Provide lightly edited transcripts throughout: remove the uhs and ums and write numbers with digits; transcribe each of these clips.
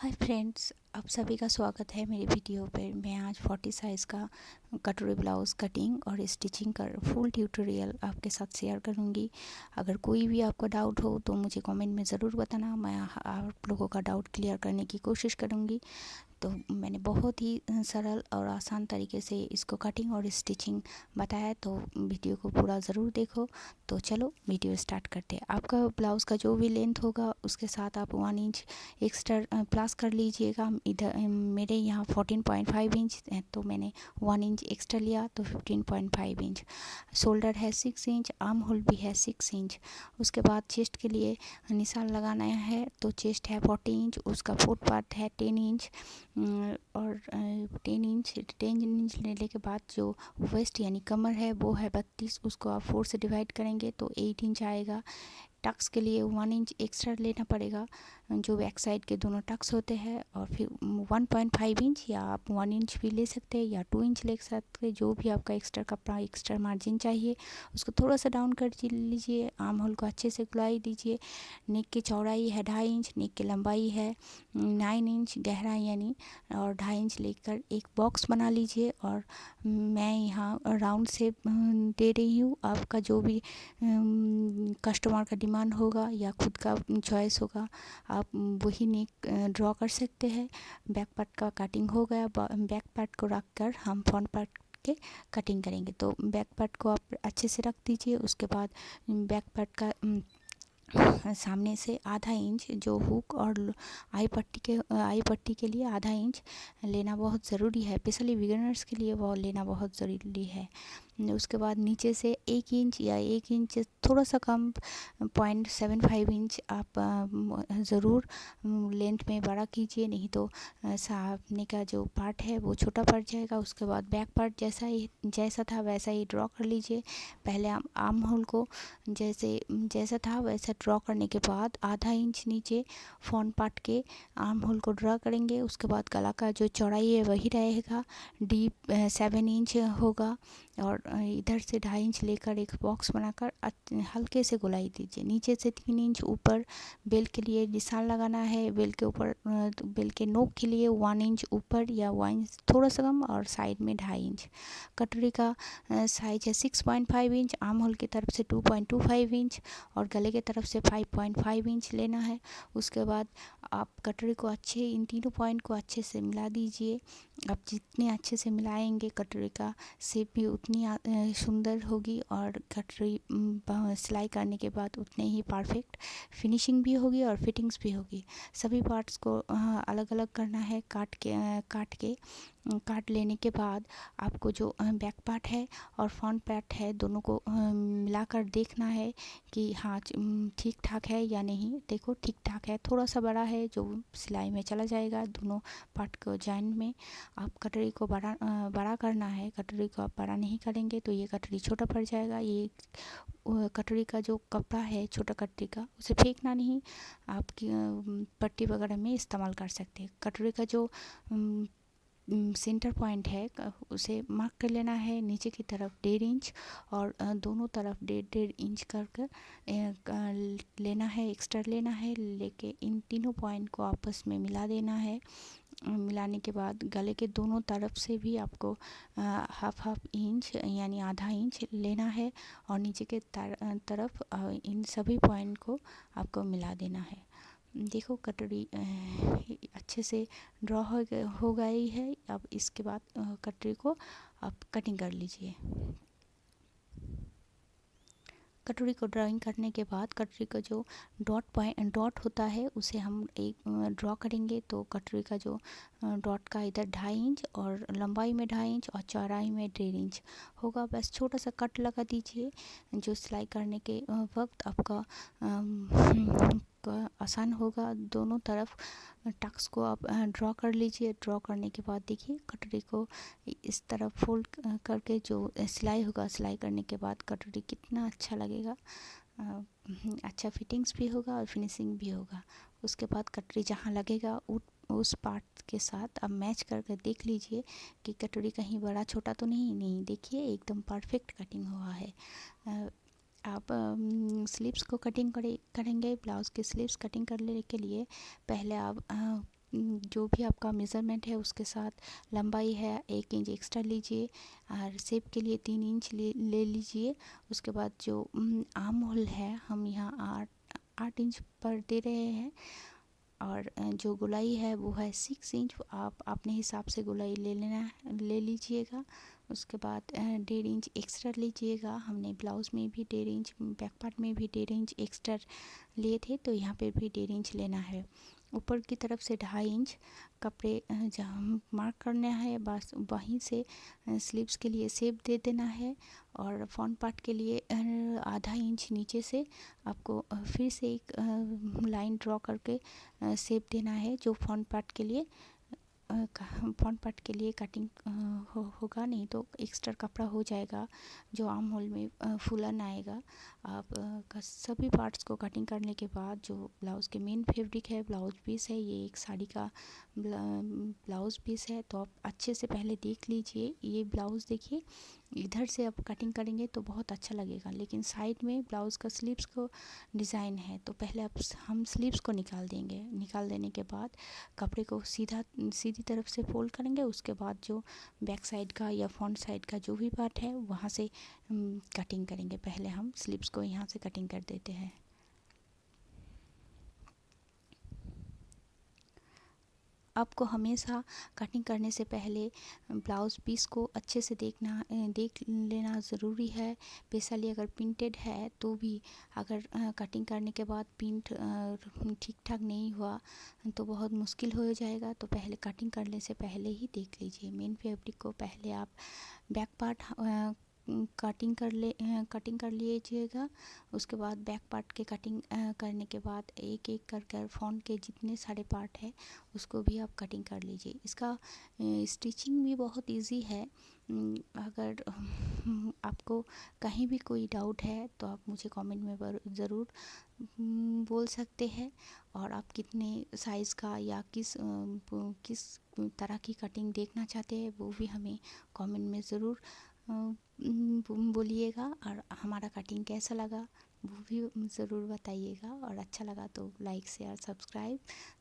Hi friends, आप सभी का स्वागत है मेरी वीडियो पे। मैं आज 40 साइज़ का कटोरी ब्लाउज़ कटिंग और स्टिचिंग का फुल ट्यूटोरियल आपके साथ शेयर करूंगी। अगर कोई भी आपको डाउट हो तो मुझे कमेंट में ज़रूर बताना, मैं आप लोगों का डाउट क्लियर करने की कोशिश करूंगी। तो मैंने बहुत ही सरल और आसान तरीके से इसको कटिंग और स्टिचिंग बताया, तो वीडियो को पूरा ज़रूर देखो। तो चलो वीडियो स्टार्ट करते हैं। आपका ब्लाउज़ का जो भी लेंथ होगा उसके साथ आप 1 इंच एक्स्ट्रा प्लस कर लीजिएगा। इधर मेरे यहाँ 14.5 इंच है तो मैंने 1 इंच एक्स्ट्रा लिया, तो 15.5 इंच। शोल्डर है 6 इंच, आर्म होल भी है 6 इंच। उसके बाद चेस्ट के लिए निशान लगाना है, तो चेस्ट है 40 इंच, उसका फोर्थ पार्ट है 10 इंच। और 10 इंच लेने के बाद जो वेस्ट यानी कमर है वो है 32, उसको आप 4 से डिवाइड करेंगे तो 8 इंच आएगा। टक्स के लिए 1 इंच एक्स्ट्रा लेना पड़ेगा, जो बैक साइड के दोनों टक्स होते हैं। और फिर 1.5 इंच या आप 1 इंच भी ले सकते हैं या 2 इंच ले सकते हैं, जो भी आपका एक्स्ट्रा कपड़ा एक्स्ट्रा मार्जिन चाहिए उसको थोड़ा सा डाउन कर लीजिए। आर्म होल को अच्छे से गुलाई दीजिए। नेक की चौड़ाई है 2.5 इंच, नेक की लंबाई है 9 इंच गहरा यानी, और 2.5 इंच लेकर एक बॉक्स बना लीजिए। और मैं यहाँ राउंड शेप दे रही हूँ। आपका जो भी कस्टमर का डिमांड होगा या खुद का चॉइस होगा, आप वही नेक ड्रॉ कर सकते हैं। बैक पार्ट का कटिंग हो गया, बैक पार्ट को रख कर हम फ्रंट पार्ट के कटिंग करेंगे। तो बैक पार्ट को आप अच्छे से रख दीजिए। उसके बाद बैक पार्ट का सामने से आधा इंच जो हुक और आई पट्टी के लिए आधा इंच लेना बहुत ज़रूरी है, स्पेशली बिगिनर्स के लिए वो लेना बहुत ज़रूरी है। उसके बाद नीचे से 1 इंच या 1 इंच थोड़ा सा कम 0.75 इंच आप ज़रूर लेंथ में बड़ा कीजिए, नहीं तो सामने का जो पार्ट है वो छोटा पड़ जाएगा। उसके बाद बैक पार्ट जैसा था वैसा ही ड्रॉ कर लीजिए। पहले हम आर्म होल को जैसा था वैसा ड्रॉ करने के बाद आधा इंच नीचे फ्रंट पार्ट के आर्म होल को ड्रॉ करेंगे। उसके बाद गला का जो चौड़ाई है वही रहेगा, डीप 7 इंच होगा। और इधर से 2.5 इंच लेकर एक बॉक्स बनाकर हल्के से गोलाई दीजिए। नीचे से 3 इंच ऊपर बेल के लिए निशान लगाना है। बेल के ऊपर बेल के नोक के लिए 1 इंच ऊपर या 1 इंच थोड़ा सा कम, और साइड में 2.5 इंच। कटोरी का साइज है 6.5 इंच, आर्म होल की तरफ से 2.25 इंच और गले की तरफ से 5.5 इंच लेना है। उसके बाद आप कटोरी को इन तीनों पॉइंट को अच्छे से मिला दीजिए। आप जितने अच्छे से मिलाएंगे कटोरी का शेप भी उतनी सुंदर होगी, और कटोरी सिलाई करने के बाद उतने ही परफेक्ट फिनिशिंग भी होगी और फिटिंग्स भी होगी। सभी पार्ट्स को अलग अलग करना है। काट लेने के बाद आपको जो बैक पार्ट है और फ्रंट पार्ट है दोनों को मिलाकर देखना है कि हाँ ठीक ठाक है या नहीं। देखो ठीक ठाक है, थोड़ा सा बड़ा है जो सिलाई में चला जाएगा। दोनों पार्ट को जॉइंट में आप कटोरी को बड़ा करना है। कटोरी को आप बड़ा नहीं करेंगे तो ये कटोरी छोटा पड़ जाएगा। ये कटोरी का जो कपड़ा है छोटा कटोरी का, उसे फेंकना नहीं, आपकी पट्टी वगैरह में इस्तेमाल कर सकते हैं। कटोरी का जो सेंटर पॉइंट है उसे मार्क कर लेना है। नीचे की तरफ 1.5 इंच और दोनों तरफ 1.5 इंच लेना है, एक्स्ट्रा लेना है। लेके इन तीनों पॉइंट को आपस में मिला देना है। मिलाने के बाद गले के दोनों तरफ से भी आपको हाफ इंच यानी आधा इंच लेना है, और नीचे के तरफ इन सभी पॉइंट को आपको मिला देना है। देखो कटोरी अच्छे से ड्रॉ हो गई है। अब इसके बाद कटोरी को आप कटिंग कर लीजिए। कटोरी को ड्राइंग करने के बाद कटोरी का जो डॉट होता है उसे हम एक ड्रॉ करेंगे। तो कटोरी का जो डॉट का इधर 2.5 इंच और लंबाई में 2.5 इंच और चौड़ाई में 1.5 इंच होगा। बस छोटा सा कट लगा दीजिए, जो सिलाई करने के वक्त आपका आसान होगा। दोनों तरफ टक्स को आप ड्रॉ कर लीजिए। ड्रॉ करने के बाद देखिए कटोरी को इस तरफ फोल्ड करके जो सिलाई होगा, सिलाई करने के बाद कटोरी कितना अच्छा लगेगा। अच्छा फिटिंग्स भी होगा और फिनिशिंग भी होगा। उसके बाद कटोरी जहाँ लगेगा उस पार्ट के साथ आप मैच करके देख लीजिए कि कटोरी कहीं बड़ा छोटा तो नहीं। देखिए एकदम परफेक्ट कटिंग हुआ है। आप स्लीव्स को कटिंग करेंगे। ब्लाउज़ के स्लीव्स कटिंग करने के लिए पहले आप जो भी आपका मेज़रमेंट है उसके साथ लंबाई है 1 इंच एक्स्ट्रा लीजिए और शेप के लिए 3 इंच ले लीजिए। उसके बाद जो आर्म होल है हम यहाँ 8 इंच पर दे रहे हैं और जो गोलाई है वो है 6 इंच। आप अपने हिसाब से गोलाई ले लीजिएगा। उसके बाद 1.5 इंच एक्स्ट्रा लीजिएगा। हमने ब्लाउज़ में भी 1.5 इंच, बैक पार्ट में भी 1.5 इंच एक्स्ट्रा लिए थे, तो यहाँ पे भी 1.5 इंच लेना है। ऊपर की तरफ से 2.5 इंच कपड़े जहाँ मार्क करना है बस वहीं से स्लीव्स के लिए शेप दे देना है। और फ्रंट पार्ट के लिए ½ इंच नीचे से आपको फिर से एक लाइन ड्रॉ करके शेप देना है, जो फ्रंट पार्ट के लिए फ्रंट पार्ट के लिए कटिंग होगा, नहीं तो एक्स्ट्रा कपड़ा हो जाएगा जो आर्म होल में फूलन आएगा। आप सभी पार्ट्स को कटिंग करने के बाद जो ब्लाउज़ के मेन फैब्रिक है, ब्लाउज पीस है, ये एक साड़ी का ब्लाउज पीस है, तो आप अच्छे से पहले देख लीजिए। ये ब्लाउज़ देखिए, इधर से आप कटिंग करेंगे तो बहुत अच्छा लगेगा, लेकिन साइड में ब्लाउज़ का स्लीव्स को डिज़ाइन है, तो पहले हम स्लीव्स को निकाल देंगे। निकाल देने के बाद कपड़े को सीधी तरफ से फोल्ड करेंगे। उसके बाद जो बैक साइड का या फ्रंट साइड का जो भी पार्ट है वहाँ से कटिंग करेंगे। पहले हम स्लीव्स को यहाँ से कटिंग कर देते हैं। आपको हमेशा कटिंग करने से पहले ब्लाउज़ पीस को अच्छे से देख लेना ज़रूरी है। स्पेशली अगर प्रिंटेड है तो भी अगर कटिंग करने के बाद प्रिंट ठीक ठाक नहीं हुआ तो बहुत मुश्किल हो जाएगा। तो पहले कटिंग करने से पहले ही देख लीजिए। मेन फैब्रिक को पहले आप बैक पार्ट कटिंग कर लीजिएगा। उसके बाद बैक पार्ट के कटिंग करने के बाद एक एक कर फ्रंट के जितने सारे पार्ट है उसको भी आप कटिंग कर लीजिए। इसका स्टिचिंग भी बहुत इजी है। अगर आपको कहीं भी कोई डाउट है तो आप मुझे कमेंट में ज़रूर बोल सकते हैं। और आप कितने साइज़ का या किस तरह की कटिंग देखना चाहते हैं वो भी हमें कमेंट में ज़रूर बोलिएगा। और हमारा कटिंग कैसा लगा वो भी ज़रूर बताइएगा, और अच्छा लगा तो लाइक शेयर सब्सक्राइब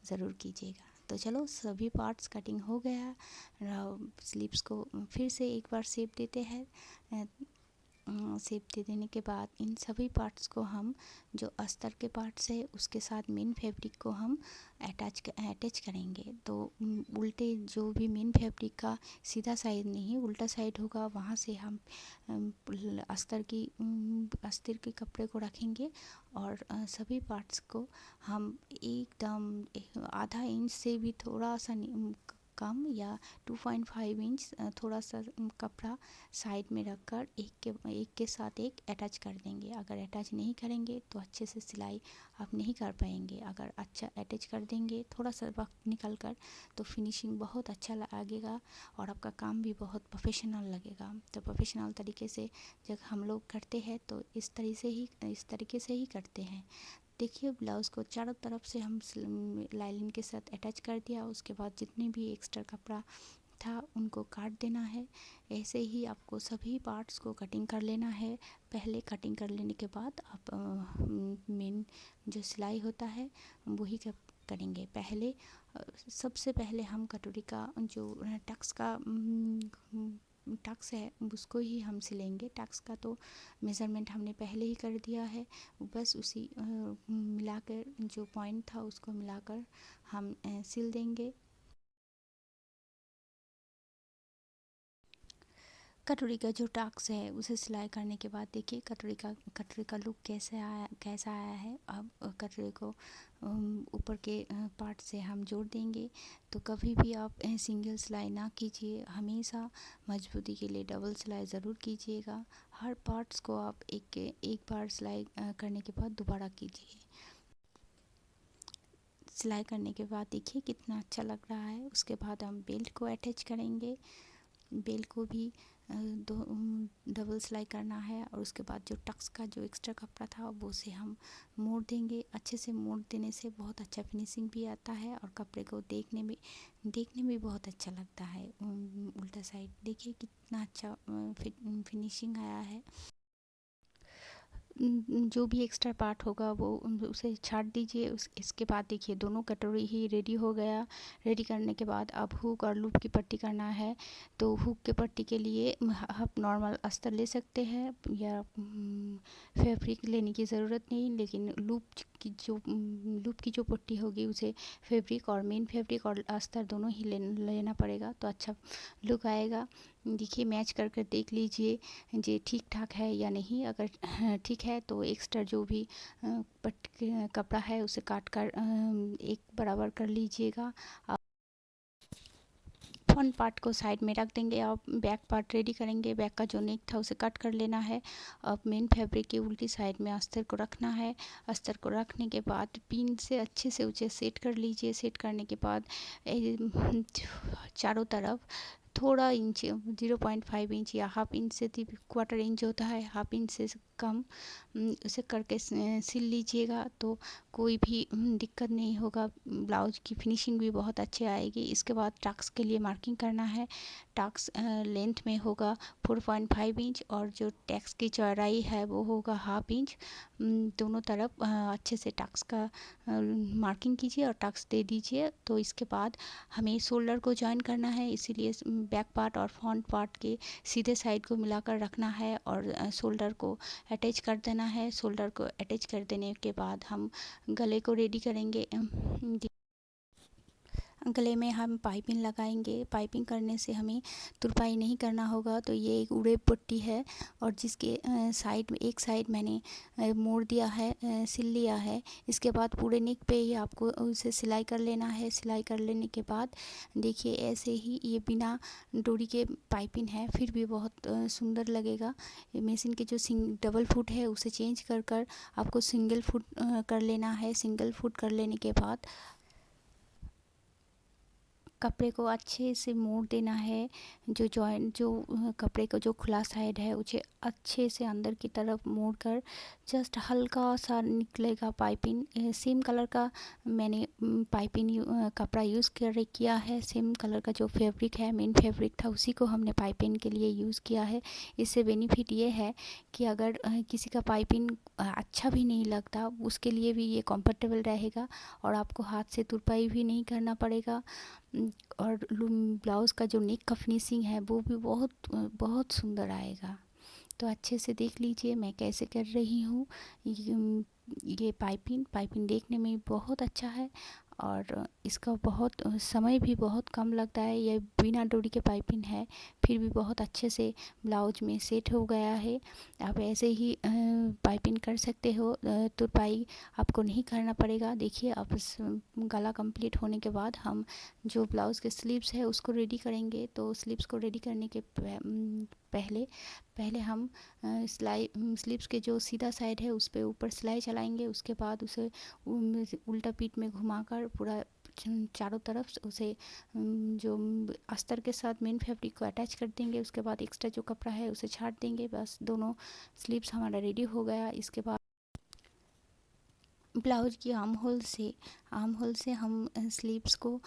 ज़रूर कीजिएगा। तो चलो, सभी पार्ट्स कटिंग हो गया। स्लीव्स को फिर से एक बार शेप देते हैं। शेप दे देने के बाद इन सभी पार्ट्स को हम जो अस्तर के पार्ट्स है उसके साथ मेन फैब्रिक को हम अटैच करेंगे। तो उल्टे जो भी मेन फैब्रिक का सीधा साइड नहीं उल्टा साइड होगा, वहाँ से हम अस्तर के कपड़े को रखेंगे और सभी पार्ट्स को हम एकदम ½ इंच से भी थोड़ा सा कम या 2.5 इंच थोड़ा सा कपड़ा साइड में रखकर एक के साथ एक अटैच कर देंगे। अगर अटैच नहीं करेंगे तो अच्छे से सिलाई आप नहीं कर पाएंगे। अगर अच्छा अटैच कर देंगे थोड़ा सा वक्त निकल कर तो फिनिशिंग बहुत अच्छा लगेगा और आपका काम भी बहुत प्रोफेशनल लगेगा। तो प्रोफेशनल तरीके से जब हम लोग करते हैं तो इस तरीके से ही करते हैं। देखिए, ब्लाउज़ को चारों तरफ से हम लाइनिंग के साथ अटैच कर दिया। उसके बाद जितने भी एक्स्ट्रा कपड़ा था उनको काट देना है। ऐसे ही आपको सभी पार्ट्स को कटिंग कर लेना है। पहले कटिंग कर लेने के बाद आप मेन जो सिलाई होता है वही करेंगे। सबसे पहले हम कटोरी का जो टक्स है उसको ही हम सिलेंगे। टक्स का तो मेज़रमेंट हमने पहले ही कर दिया है, बस उसी मिलाकर जो पॉइंट था उसको मिलाकर हम सिल देंगे। कटोरी का जो टक्स है उसे सिलाई करने के बाद देखिए कटोरी का लुक कैसा आया है। अब कटोरी को ऊपर के पार्ट से हम जोड़ देंगे। तो कभी भी आप सिंगल सिलाई ना कीजिए, हमेशा मजबूती के लिए डबल सिलाई ज़रूर कीजिएगा। हर पार्ट्स को आप एक बार सिलाई करने के बाद दोबारा कीजिए। सिलाई करने के बाद देखिए कितना अच्छा लग रहा है। उसके बाद हम बेल्ट को अटैच करेंगे। बेल्ट को भी डबल सिलाई करना है और उसके बाद जो टक्स का जो एक्स्ट्रा कपड़ा था वो से हम मोड़ देंगे। अच्छे से मोड़ देने से बहुत अच्छा फिनिशिंग भी आता है और कपड़े को देखने में बहुत अच्छा लगता है। उल्टा साइड देखिए कितना अच्छा फिनिशिंग आया है। जो भी एक्स्ट्रा पार्ट होगा वो उसे छाट दीजिए। इसके बाद देखिए दोनों कटोरी ही रेडी हो गया। रेडी करने के बाद अब हुक और लूप की पट्टी करना है। तो हुक की पट्टी के लिए आप नॉर्मल अस्तर ले सकते हैं या फैब्रिक लेने की ज़रूरत नहीं, लेकिन लूप की जो पट्टी होगी उसे फैब्रिक और मेन फैब्रिक और अस्तर दोनों ही लेना पड़ेगा, तो अच्छा लुक आएगा। देखिए मैच कर देख लीजिए ये ठीक ठाक है या नहीं। अगर ठीक है तो एक्स्ट्रा जो भी कपड़ा है उसे काट कर एक बराबर कर लीजिएगा। फ्रंट पार्ट को साइड में रख देंगे। अब बैक पार्ट रेडी करेंगे। बैक का जो नेक था उसे कट कर लेना है। अब मेन फैब्रिक की उल्टी साइड में अस्तर को रखना है। अस्तर को रखने के बाद पिन से अच्छे से उसे सेट कर लीजिए। सेट करने के बाद चारों तरफ थोड़ा इंच 0.5 इंच या हाफ इंच से क्वार्टर इंच होता है, हाफ इंच से कम उसे करके सिल लीजिएगा, तो कोई भी दिक्कत नहीं होगा। ब्लाउज की फिनिशिंग भी बहुत अच्छी आएगी। इसके बाद टक्स के लिए मार्किंग करना है। टक्स लेंथ में होगा 4.5 इंच और जो टक्स की चौड़ाई है वो होगा हाफ इंच। दोनों तरफ अच्छे से टक्स का मार्किंग कीजिए और टक्स दे दीजिए। तो इसके बाद हमें शोल्डर को जॉइन करना है, इसीलिए बैक पार्ट और फ्रंट पार्ट के सीधे साइड को मिलाकर रखना है और शोल्डर को अटैच कर देना है। शोल्डर को अटैच कर देने के बाद हम गले को रेडी करेंगे। गले में हम पाइपिंग लगाएंगे। पाइपिंग करने से हमें तुरपाई नहीं करना होगा। तो ये एक उड़े पट्टी है और जिसके साइड में एक साइड मैंने मोड़ दिया है, सिल लिया है। इसके बाद पूरे नेक पे ही आपको उसे सिलाई कर लेना है। सिलाई कर लेने के बाद देखिए ऐसे ही ये बिना डोरी के पाइपिंग है, फिर भी बहुत सुंदर लगेगा। मशीन के जो डबल फुट है उसे चेंज कर आपको सिंगल फुट कर लेना है। सिंगल फुट कर लेने के बाद कपड़े को अच्छे से मोड़ देना है। जो कपड़े का जो खुला साइड है उसे अच्छे से अंदर की तरफ मोड़ कर जस्ट हल्का सा निकलेगा पाइपिंग। सेम कलर का मैंने पाइपिंग कपड़ा यूज़ किया है। सेम कलर का जो फैब्रिक है, मेन फैब्रिक था, उसी को हमने पाइपिंग के लिए यूज़ किया है। इससे बेनिफिट ये है कि अगर किसी का पाइपिंग अच्छा भी नहीं लगता, उसके लिए भी ये कंफर्टेबल रहेगा और आपको हाथ से तुरपाई भी नहीं करना पड़ेगा। और ब्लाउज़ का जो नेक का फिनिशिंग है वो भी बहुत बहुत सुंदर आएगा। तो अच्छे से देख लीजिए मैं कैसे कर रही हूँ। ये पाइपिंग देखने में बहुत अच्छा है और इसका बहुत समय भी बहुत कम लगता है। ये बिना डोरी के पाइपिंग है, फिर भी बहुत अच्छे से ब्लाउज में सेट हो गया है। आप ऐसे ही पाइपिंग कर सकते हो, तुरपाई आपको नहीं करना पड़ेगा। देखिए अब गला कंप्लीट होने के बाद हम जो ब्लाउज़ के स्लीव्स है उसको रेडी करेंगे। तो स्लीव्स को रेडी करने के पहले हम स्लीव्स के जो सीधा साइड है उस पर ऊपर सिलाई चलाएंगे। उसके बाद उसे उल्टा पीठ में घुमाकर पूरा चारों तरफ उसे जो अस्तर के साथ मेन फैब्रिक को अटैच कर देंगे। उसके बाद एक्स्ट्रा जो कपड़ा है उसे छाट देंगे। बस दोनों स्लीव्स हमारा रेडी हो गया। इसके बाद ब्लाउज की आर्म होल से हम स्लीव्स को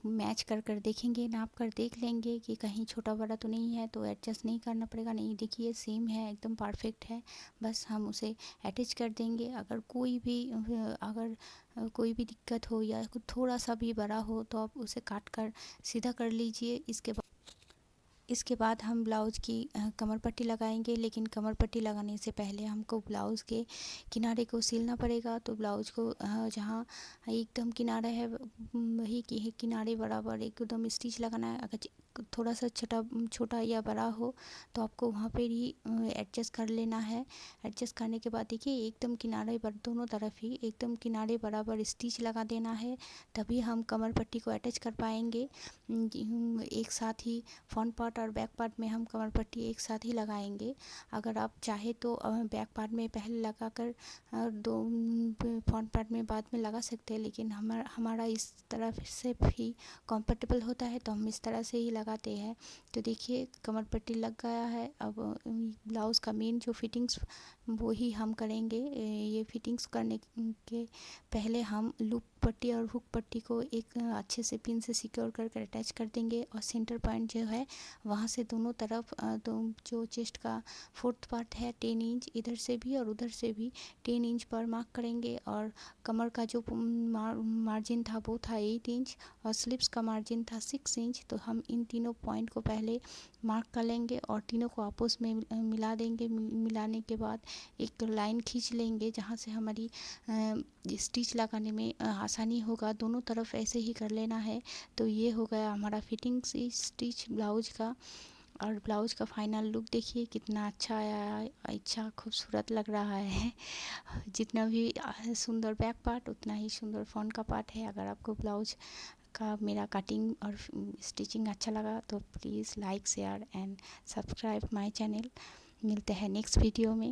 मैच कर देखेंगे, नाप कर देख लेंगे कि कहीं छोटा बड़ा तो नहीं है, तो एडजस्ट नहीं करना पड़ेगा। नहीं, देखिए सेम है, एकदम परफेक्ट है। बस हम उसे अटैच कर देंगे। अगर कोई भी दिक्कत हो या थोड़ा सा भी बड़ा हो तो आप उसे काट कर सीधा कर लीजिए। इसके बाद हम ब्लाउज़ की कमर पट्टी लगाएंगे, लेकिन कमर पट्टी लगाने से पहले हमको ब्लाउज़ के किनारे को सिलना पड़ेगा। तो ब्लाउज़ को जहाँ एकदम किनारा है वही किनारे बराबर एकदम स्टिच लगाना है। अगर थोड़ा सा छोटा या बड़ा हो तो आपको वहाँ पर ही एडजस्ट कर लेना है। एडजस्ट करने के बाद देखिए एकदम किनारे पर दोनों तरफ ही एकदम किनारे बराबर स्टिच लगा देना है, तभी हम कमर पट्टी को अटैच कर पाएंगे। एक साथ ही फ्रंट पार्ट और बैक पार्ट में हम कमर पट्टी एक साथ ही लगाएंगे। अगर आप चाहे तो बैक पार्ट में पहले लगाकर दो फ्रंट पार्ट में बाद में लगा सकते हैं, लेकिन हमारा इस तरफ से भी कंफर्टेबल होता है तो हम इस तरह से ही लगाते हैं। तो देखिए कमर पट्टी लग गया है। अब ब्लाउज़ का मेन जो फिटिंग्स वो ही हम करेंगे। ये फिटिंग्स करने के पहले हम लूप पट्टी और हुक पट्टी को एक अच्छे से पिन से सिक्योर करके अटैच कर देंगे। और सेंटर पॉइंट जो है वहाँ से दोनों तरफ जो चेस्ट का 4th पार्ट है 10 इंच इधर से भी और उधर से भी 10 इंच पर मार्क करेंगे। और कमर का जो मार्जिन था वो था 8 इंच और स्लिप्स का मार्जिन था 6 इंच। तो हम इन तीनों पॉइंट को पहले मार्क कर लेंगे और तीनों को आपस में मिला देंगे। मिलाने के बाद एक लाइन खींच लेंगे जहाँ से हमारी स्टिच लगाने में आसानी होगा। दोनों तरफ ऐसे ही कर लेना है। तो ये हो गया हमारा फिटिंग स्टिच ब्लाउज का। और ब्लाउज का फाइनल लुक देखिए कितना अच्छा आया है, अच्छा खूबसूरत लग रहा है। जितना भी सुंदर बैक पार्ट उतना ही सुंदर फ्रंट का पार्ट है। अगर आपको ब्लाउज का मेरा कटिंग और स्टिचिंग अच्छा लगा तो please like share and subscribe my channel. मिलते हैं नेक्स्ट वीडियो में।